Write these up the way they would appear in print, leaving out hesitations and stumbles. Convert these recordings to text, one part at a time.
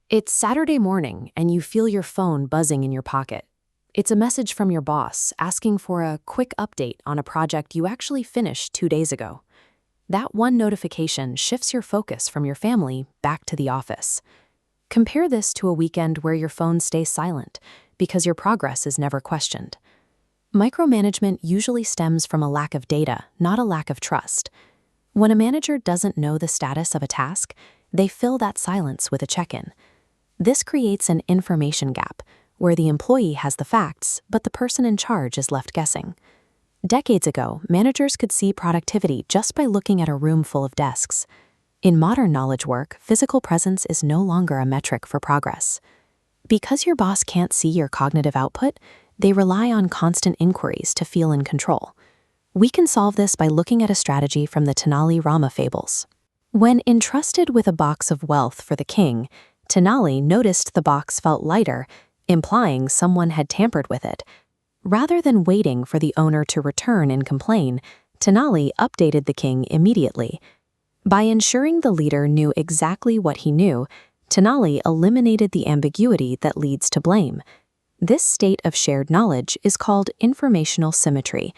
It's Saturday morning and you feel your phone buzzing in your pocket. It's a message from your boss asking for a quick update on a project you actually finished 2 days ago. That one notification shifts your focus from your family back to the office. Compare this to a weekend where your phone stays silent because your progress is never questioned. Micromanagement usually stems from a lack of data, not a lack of trust. When a manager doesn't know the status of a task, they fill that silence with a check-in. This creates an information gap, where the employee has the facts, but the person in charge is left guessing. Decades ago, managers could see productivity just by looking at a room full of desks. In modern knowledge work, physical presence is no longer a metric for progress. Because your boss can't see your cognitive output, they rely on constant inquiries to feel in control. We can solve this by looking at a strategy from the Tenali Rama fables. When entrusted with a box of wealth for the king, Tenali noticed the box felt lighter, implying someone had tampered with it. Rather than waiting for the owner to return and complain, Tenali updated the king immediately. By ensuring the leader knew exactly what he knew, Tenali eliminated the ambiguity that leads to blame. This state of shared knowledge is called informational symmetry.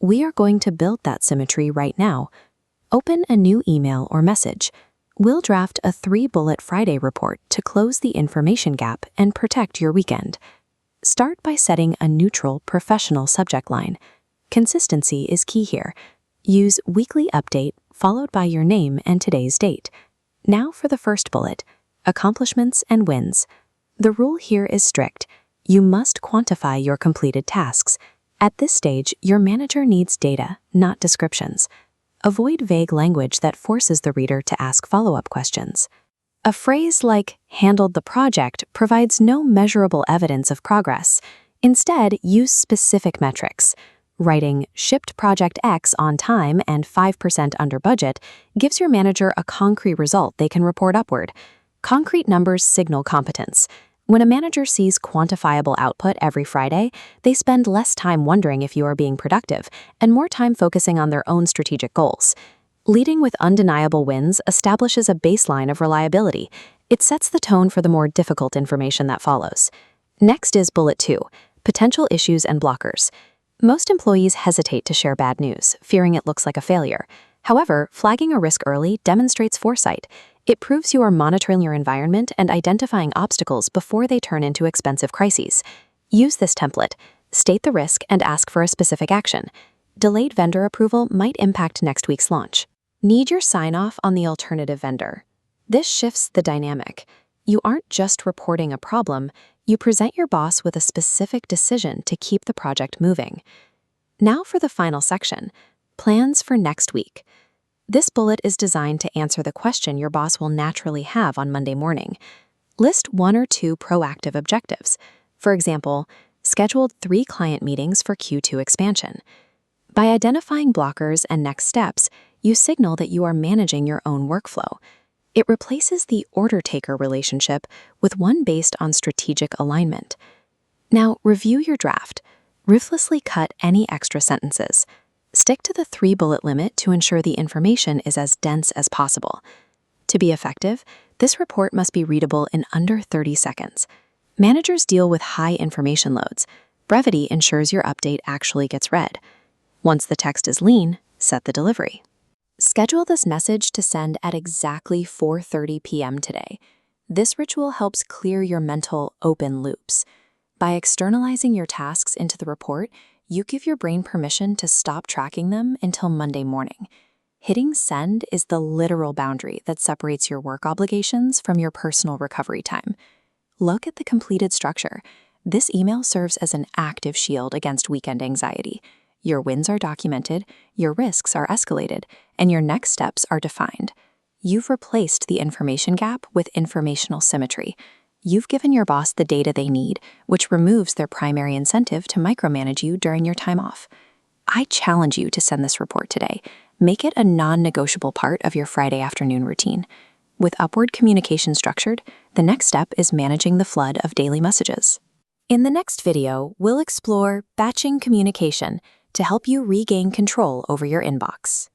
We are going to build that symmetry right now. Open a new email or message. We'll draft a 3-bullet Friday report to close the information gap and protect your weekend. Start by setting a neutral, professional subject line. Consistency is key here. Use weekly update followed by your name and today's date. Now for the first bullet, accomplishments and wins. The rule here is strict. You must quantify your completed tasks. At this stage, your manager needs data, not descriptions. Avoid vague language that forces the reader to ask follow-up questions. A phrase like "handled the project" provides no measurable evidence of progress. Instead, use specific metrics. Writing "shipped project X on time and 5% under budget" gives your manager a concrete result they can report upward. Concrete numbers signal competence. When a manager sees quantifiable output every Friday, they spend less time wondering if you are being productive and more time focusing on their own strategic goals. Leading with undeniable wins establishes a baseline of reliability. It sets the tone for the more difficult information that follows. Next is bullet 2, potential issues and blockers. Most employees hesitate to share bad news, fearing it looks like a failure. However, flagging a risk early demonstrates foresight. It proves you are monitoring your environment and identifying obstacles before they turn into expensive crises. Use this template. State the risk and ask for a specific action. Delayed vendor approval might impact next week's launch. Need your sign-off on the alternative vendor. This shifts the dynamic. You aren't just reporting a problem, you present your boss with a specific decision to keep the project moving. Now for the final section, plans for next week. This bullet is designed to answer the question your boss will naturally have on Monday morning. List 1 or 2 proactive objectives. For example, scheduled 3 client meetings for Q2 expansion. By identifying blockers and next steps, you signal that you are managing your own workflow. It replaces the order-taker relationship with one based on strategic alignment. Now, review your draft. Ruthlessly cut any extra sentences. Stick to the 3-bullet limit to ensure the information is as dense as possible. To be effective, this report must be readable in under 30 seconds. Managers deal with high information loads. Brevity ensures your update actually gets read. Once the text is lean, set the delivery. Schedule this message to send at exactly 4:30 p.m. today. This ritual helps clear your mental open loops. By externalizing your tasks into the report, you give your brain permission to stop tracking them until Monday morning. Hitting send is the literal boundary that separates your work obligations from your personal recovery time. Look at the completed structure. This email serves as an active shield against weekend anxiety. Your wins are documented, your risks are escalated, and your next steps are defined. You've replaced the information gap with informational symmetry. You've given your boss the data they need, which removes their primary incentive to micromanage you during your time off. I challenge you to send this report today. Make it a non-negotiable part of your Friday afternoon routine. With upward communication structured, the next step is managing the flood of daily messages. In the next video, we'll explore batching communication to help you regain control over your inbox.